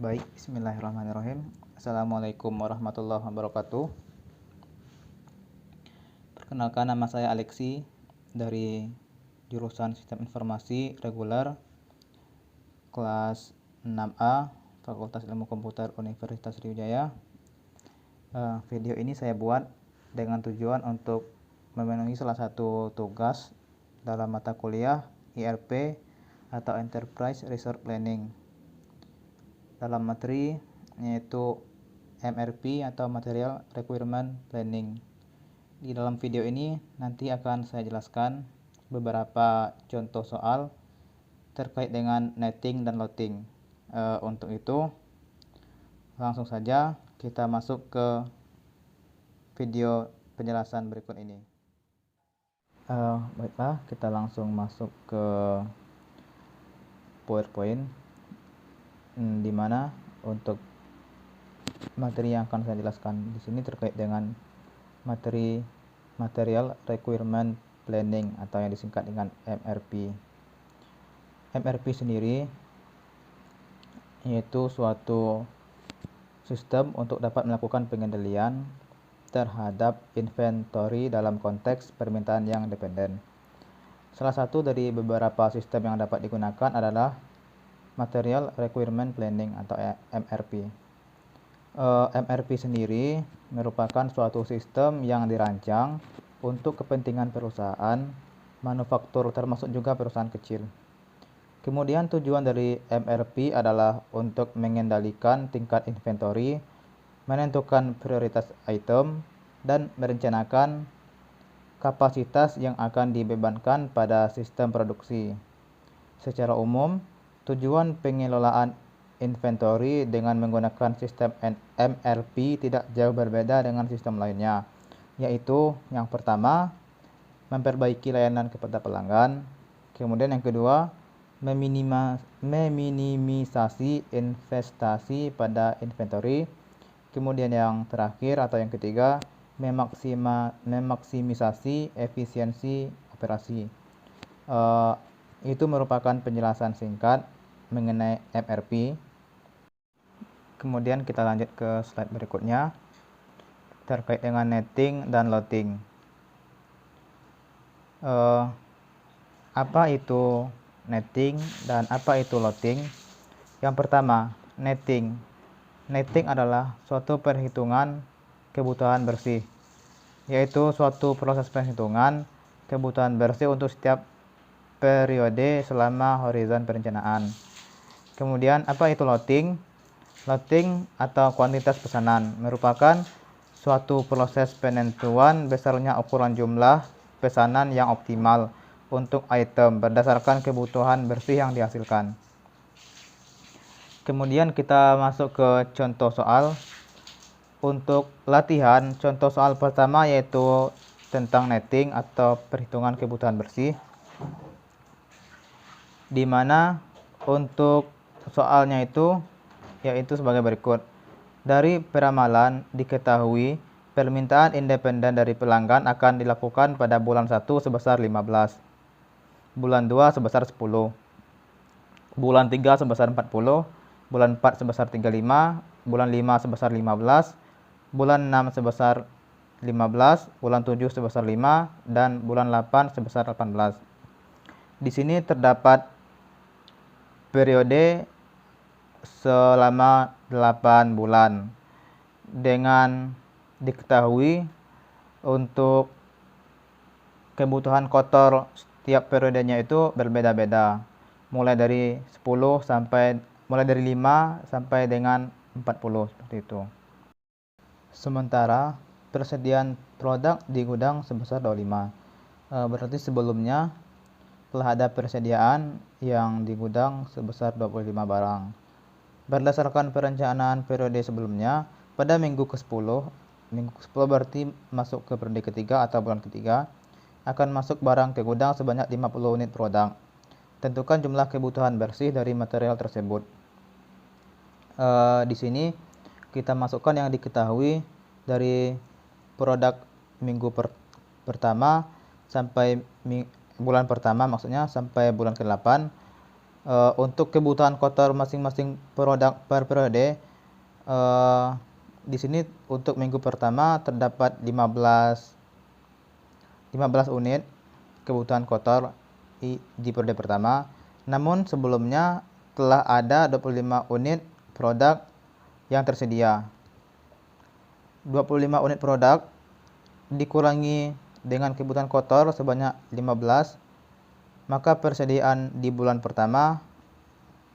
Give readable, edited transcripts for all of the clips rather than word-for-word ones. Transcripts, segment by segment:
Baik, bismillahirrahmanirrahim. Assalamualaikum warahmatullahi wabarakatuh. Perkenalkan, nama saya Alexi dari jurusan Sistem Informasi Reguler kelas 6A Fakultas Ilmu Komputer Universitas Sriwijaya. Video ini saya buat dengan tujuan untuk memenuhi salah satu tugas dalam mata kuliah IRP atau Enterprise Resource Planning dalam materi yaitu MRP atau Material Requirement Planning. Di dalam video ini nanti akan saya jelaskan beberapa contoh soal terkait dengan netting dan loading. Untuk itu langsung saja kita masuk ke video penjelasan berikut ini. Baiklah, kita langsung masuk ke PowerPoint, di mana untuk materi yang akan saya jelaskan di sini terkait dengan materi Material Requirement Planning atau yang disingkat dengan MRP. MRP sendiri yaitu suatu sistem untuk dapat melakukan pengendalian terhadap inventory dalam konteks permintaan yang dependen. Salah satu dari beberapa sistem yang dapat digunakan adalah Material Requirement Planning atau MRP. MRP sendiri merupakan suatu sistem yang dirancang untuk kepentingan perusahaan manufaktur termasuk juga perusahaan kecil. Kemudian tujuan dari MRP adalah untuk mengendalikan tingkat inventory, menentukan prioritas item, dan merencanakan kapasitas yang akan dibebankan pada sistem produksi. Secara umum, tujuan pengelolaan inventory dengan menggunakan sistem MRP tidak jauh berbeda dengan sistem lainnya, yaitu yang pertama, memperbaiki layanan kepada pelanggan. Kemudian yang kedua, meminimisasi investasi pada inventory. Kemudian yang terakhir atau yang ketiga, memaksimisasi efisiensi operasi. Itu merupakan penjelasan singkat mengenai MRP. Kemudian kita lanjut ke slide berikutnya terkait dengan netting dan loading. Apa itu netting dan apa itu loading? Yang pertama, netting. Netting adalah suatu perhitungan kebutuhan bersih, yaitu suatu proses perhitungan kebutuhan bersih untuk setiap periode selama horizon perencanaan. Kemudian apa itu loading? Loading atau kuantitas pesanan merupakan suatu proses penentuan besarnya ukuran jumlah pesanan yang optimal untuk item berdasarkan kebutuhan bersih yang dihasilkan. Kemudian kita masuk ke contoh soal. Untuk latihan, contoh soal pertama yaitu tentang netting atau perhitungan kebutuhan bersih, di mana untuk soalnya yaitu sebagai berikut. Dari peramalan diketahui permintaan independen dari pelanggan akan dilakukan pada bulan 1 sebesar 15, bulan 2 sebesar 10, bulan 3 sebesar 40, bulan 4 sebesar 35, bulan 5 sebesar 15, bulan 6 sebesar 15, bulan 7 sebesar 5, dan bulan 8 sebesar 18. Di sini terdapat periode selama 8 bulan dengan diketahui untuk kebutuhan kotor setiap periodenya itu berbeda-beda, mulai dari 5 sampai dengan 40 seperti itu. Sementara persediaan produk di gudang sebesar 25. Berarti sebelumnya telah ada persediaan yang di gudang sebesar 25 barang. Berdasarkan perencanaan periode sebelumnya, pada minggu ke-10 berarti masuk ke periode ketiga atau bulan ketiga, akan masuk barang ke gudang sebanyak 50 unit produk. Tentukan jumlah kebutuhan bersih dari material tersebut. Di sini kita masukkan yang diketahui dari produk minggu pertama sampai bulan pertama, maksudnya sampai bulan ke-8. Untuk kebutuhan kotor masing-masing produk per periode, di sini untuk minggu pertama terdapat 15 unit kebutuhan kotor di periode pertama. Namun sebelumnya telah ada 25 unit produk yang tersedia. 25 unit produk dikurangi dengan kebutuhan kotor sebanyak 15, maka persediaan di bulan pertama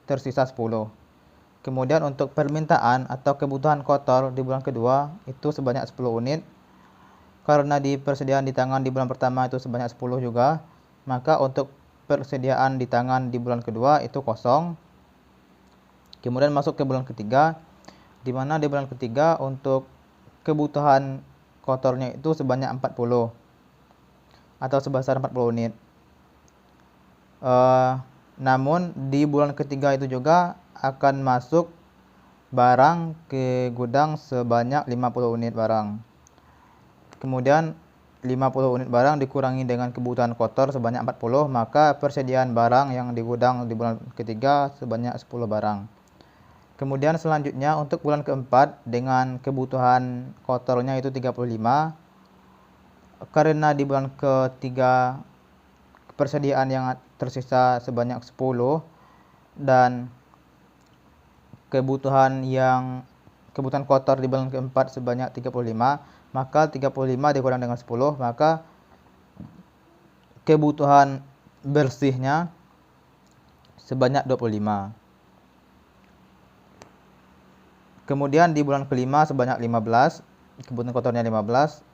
tersisa 10. Kemudian untuk permintaan atau kebutuhan kotor di bulan kedua itu sebanyak 10 unit. Karena di persediaan di tangan di bulan pertama itu sebanyak 10 juga, maka untuk persediaan di tangan di bulan kedua itu kosong. Kemudian masuk ke bulan ketiga, di mana di bulan ketiga untuk kebutuhan kotornya itu sebanyak 40 atau sebesar 40 unit. Namun di bulan ketiga itu juga akan masuk barang ke gudang sebanyak 50 unit barang. Kemudian 50 unit barang dikurangi dengan kebutuhan kotor sebanyak 40, maka persediaan barang yang di gudang di bulan ketiga sebanyak 10 barang. Kemudian selanjutnya untuk bulan keempat dengan kebutuhan kotornya itu 35. Karena di bulan ketiga persediaan yang tersisa sebanyak 10 dan kebutuhan kotor di bulan keempat sebanyak 35, maka 35 dikurang dengan 10, maka kebutuhan bersihnya sebanyak 25. Kemudian di bulan kelima sebanyak 15, kebutuhan kotornya 15,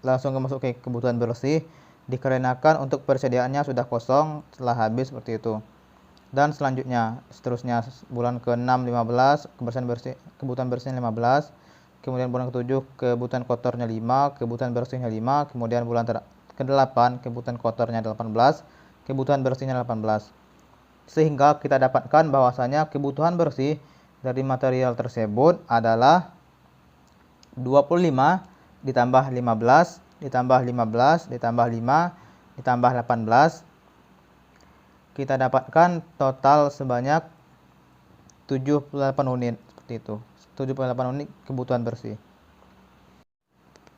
langsung masuk ke kebutuhan bersih, dikarenakan untuk persediaannya sudah kosong setelah habis seperti itu. Dan seterusnya bulan ke-6 15, kebutuhan bersihnya 15, kemudian bulan ke-7 kebutuhan kotornya 5, kebutuhan bersihnya 5, kemudian bulan ke-8 kebutuhan kotornya 18, kebutuhan bersihnya 18. Sehingga kita dapatkan bahwasanya kebutuhan bersih dari material tersebut adalah 25 ditambah 15 ditambah 15 ditambah 5 ditambah 18, kita dapatkan total sebanyak 78 unit seperti itu. 78 unit kebutuhan bersih.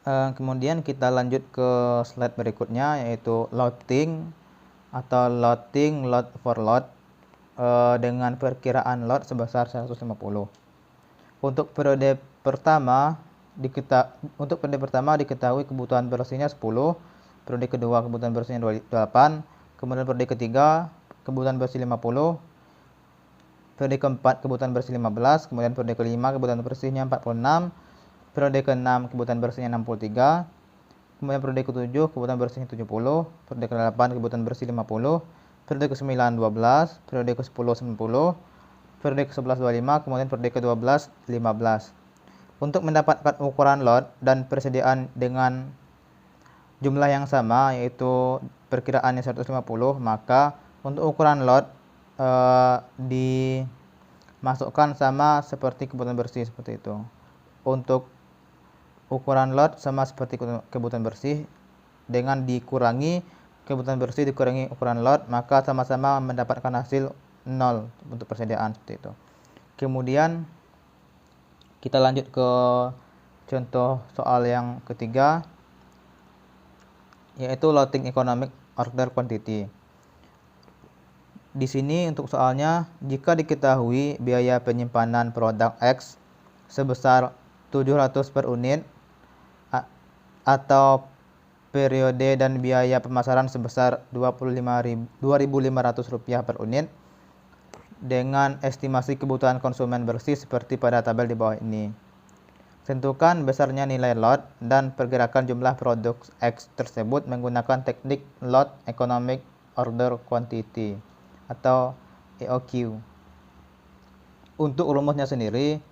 Kemudian kita lanjut ke slide berikutnya, yaitu loading atau load for load dengan perkiraan load sebesar 150. Untuk periode pertama diketahui kebutuhan bersihnya 10, periode kedua kebutuhan bersihnya 28, kemudian periode ketiga kebutuhan bersih 50, periode keempat kebutuhan bersih 15, kemudian periode kelima kebutuhan bersihnya 46, periode keenam kebutuhan bersihnya 63, kemudian periode ketujuh kebutuhan bersihnya 70, periode ke-8 kebutuhan bersih 50, periode ke-9 12, periode ke-10 90, periode ke-11 25, kemudian periode ke-12 15. Untuk mendapatkan ukuran lot dan persediaan dengan jumlah yang sama, yaitu perkiraannya 150, maka untuk ukuran lot dimasukkan sama seperti kebutuhan bersih seperti itu. Untuk ukuran lot sama seperti kebutuhan bersih dengan dikurangi kebutuhan bersih dikurangi ukuran lot, maka sama-sama mendapatkan hasil 0 untuk persediaan seperti itu. Kemudian kita lanjut ke contoh soal yang ketiga, yaitu loading economic order quantity. Di sini untuk soalnya, jika diketahui biaya penyimpanan produk X sebesar 700 per unit atau periode dan biaya pemasaran sebesar Rp2.500 per unit, dengan estimasi kebutuhan konsumen bersih seperti pada tabel di bawah ini. Tentukan besarnya nilai lot dan pergerakan jumlah produk X tersebut menggunakan teknik Load Economic Order Quantity atau EOQ. Untuk rumusnya sendiri,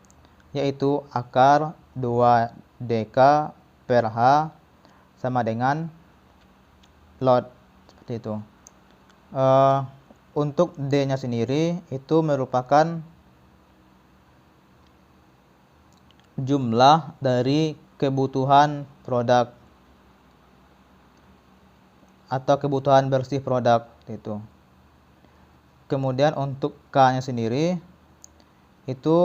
yaitu akar 2DK per H sama dengan lot, seperti itu. Untuk D-nya sendiri itu merupakan jumlah dari kebutuhan produk atau kebutuhan bersih produk itu. Kemudian untuk K-nya sendiri itu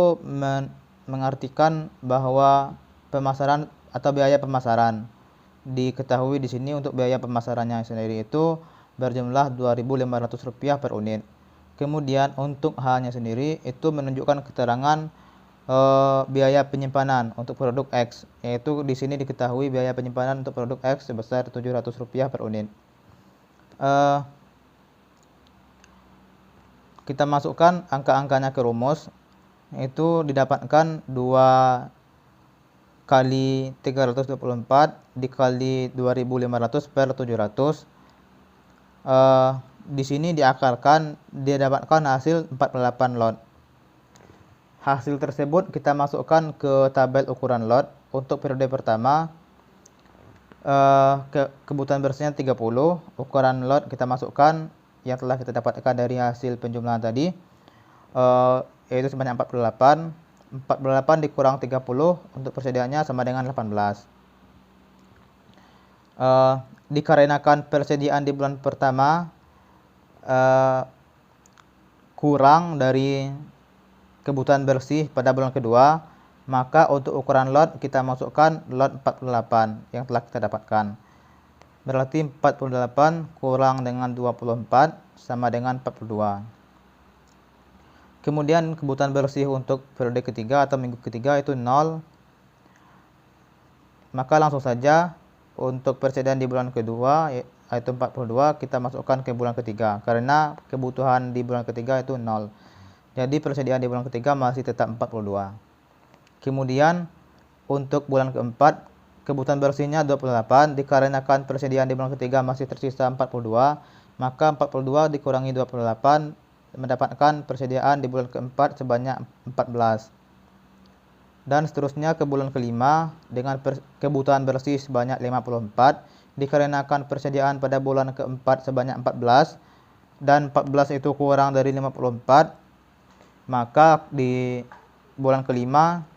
mengartikan bahwa pemasaran atau biaya pemasaran. Diketahui di sini untuk biaya pemasarannya sendiri itu berjumlah Rp2.500 per unit. Kemudian untuk H-nya sendiri itu menunjukkan keterangan biaya penyimpanan untuk produk X, yaitu di sini diketahui biaya penyimpanan untuk produk X sebesar Rp700 per unit. Kita masukkan angka-angkanya ke rumus, itu didapatkan 2 kali 324 dikali 2.500 per 700. Di sini diakarkan, dia dapatkan hasil 48 lot. Hasil tersebut kita masukkan ke tabel ukuran lot. Untuk periode pertama kebutuhan bersihnya 30, ukuran lot kita masukkan yang telah kita dapatkan dari hasil penjumlahan tadi, yaitu sebanyak 48. 48 dikurang 30 untuk persediaannya sama dengan 18. Dikarenakan persediaan di bulan pertama kurang dari kebutuhan bersih pada bulan kedua, maka untuk ukuran lot kita masukkan lot 48 yang telah kita dapatkan. Berarti 48 kurang dengan 24 sama dengan 42. Kemudian kebutuhan bersih untuk periode ketiga atau minggu ketiga itu 0. Maka langsung saja untuk persediaan di bulan kedua yaitu 42 kita masukkan ke bulan ketiga, karena kebutuhan di bulan ketiga itu 0. Jadi persediaan di bulan ketiga masih tetap 42. Kemudian untuk bulan keempat kebutuhan bersihnya 28, dikarenakan persediaan di bulan ketiga masih tersisa 42, maka 42 dikurangi 28 mendapatkan persediaan di bulan keempat sebanyak 14. Dan seterusnya ke bulan kelima dengan kebutuhan bersih sebanyak 54, dikarenakan persediaan pada bulan keempat sebanyak 14 dan 14 itu kurang dari 54, maka di bulan kelima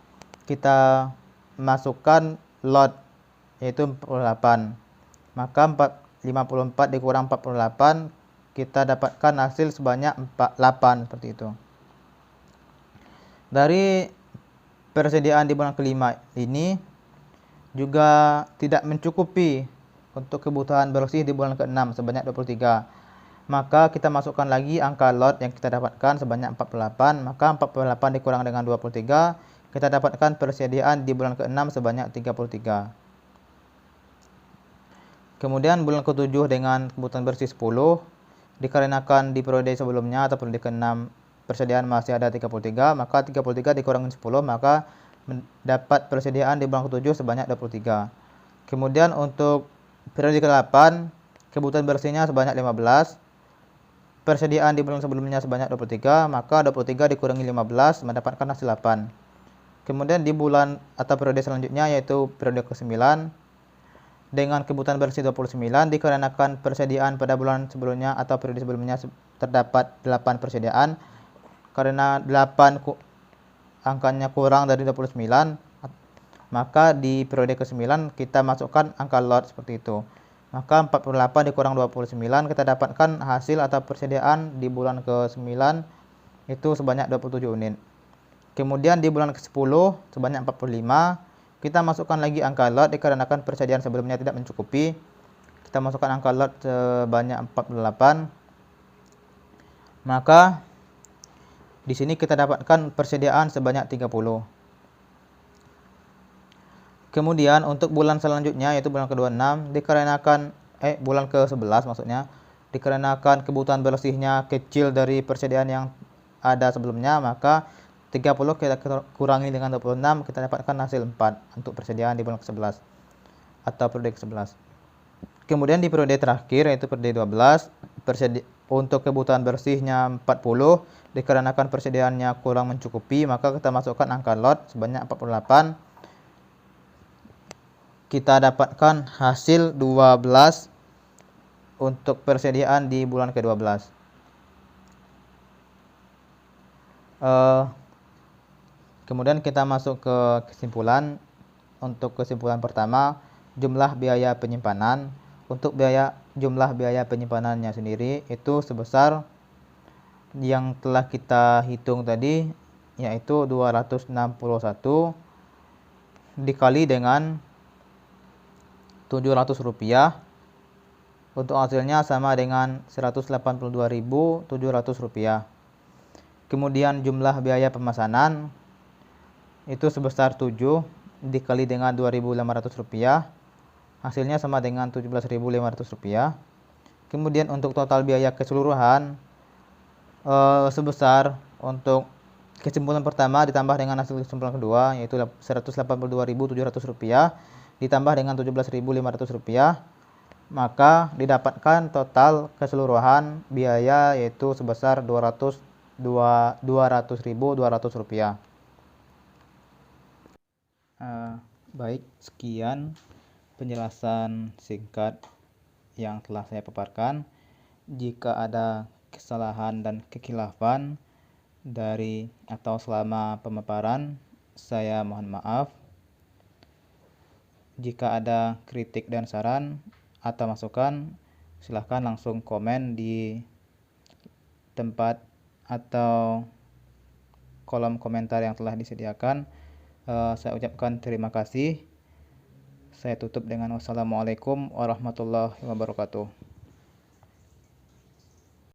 kita masukkan lot yaitu 48. Maka 54 dikurang 48 kita dapatkan hasil sebanyak 48 seperti itu. Dari persediaan di bulan kelima ini juga tidak mencukupi untuk kebutuhan bersih di bulan ke-6 sebanyak 23. Maka kita masukkan lagi angka lot yang kita dapatkan sebanyak 48. Maka 48 dikurang dengan 23, kita dapatkan persediaan di bulan ke-6 sebanyak 33. Kemudian bulan ke-7 dengan kebutuhan bersih 10, dikarenakan di periode sebelumnya atau periode ke-6 persediaan masih ada 33, maka 33 dikurangi 10, maka mendapat persediaan di bulan ke-7 sebanyak 23. Kemudian untuk periode ke-8 kebutuhan bersihnya sebanyak 15, persediaan di bulan sebelumnya sebanyak 23, maka 23 dikurangi 15 mendapatkan hasil 8. Kemudian di bulan atau periode selanjutnya yaitu periode ke-9 dengan kebutuhan bersih 29, dikarenakan persediaan pada bulan sebelumnya atau periode sebelumnya terdapat 8 persediaan, karena 8 angkanya kurang dari 29, maka di periode ke-9 kita masukkan angka lot seperti itu. Maka 48 dikurang 29 kita dapatkan hasil atau persediaan di bulan ke-9 itu sebanyak 27 unit. Kemudian di bulan ke-10 sebanyak 45, kita masukkan lagi angka lot dikarenakan persediaan sebelumnya tidak mencukupi. Kita masukkan angka lot sebanyak 48. Maka di sini kita dapatkan persediaan sebanyak 30. Kemudian untuk bulan selanjutnya yaitu bulan ke-26 dikarenakan bulan ke-11 maksudnya, dikarenakan kebutuhan bersihnya kecil dari persediaan yang ada sebelumnya, maka 30 kita kurangi dengan 26, kita dapatkan hasil 4 untuk persediaan di bulan ke-11 atau periode ke-11. Kemudian di periode terakhir yaitu periode 12, untuk kebutuhan bersihnya 40, dikarenakan persediaannya kurang mencukupi, maka kita masukkan angka lot sebanyak 48. Kita dapatkan hasil 12 untuk persediaan di bulan ke-12. Kemudian kita masuk ke kesimpulan. Untuk kesimpulan pertama, jumlah biaya penyimpanan. Untuk jumlah biaya penyimpanannya sendiri itu sebesar yang telah kita hitung tadi, yaitu 261 dikali dengan 700 rupiah. Untuk hasilnya sama dengan 182.700 rupiah. Kemudian jumlah biaya pemesanan itu sebesar 7 dikali dengan 2.500 rupiah. Hasilnya sama dengan 17.500 rupiah. Kemudian untuk total biaya keseluruhan sebesar untuk kesimpulan pertama ditambah dengan hasil kesimpulan kedua, yaitu 182.700 rupiah ditambah dengan 17.500 rupiah, maka didapatkan total keseluruhan biaya yaitu sebesar 200.200 rupiah. Baik, sekian penjelasan singkat yang telah saya paparkan. Jika ada kesalahan dan kekhilafan dari atau selama pemaparan, saya mohon maaf. Jika ada kritik dan saran atau masukan, silahkan langsung komen di tempat atau kolom komentar yang telah disediakan. Saya ucapkan terima kasih. Saya tutup dengan wassalamualaikum warahmatullahi wabarakatuh.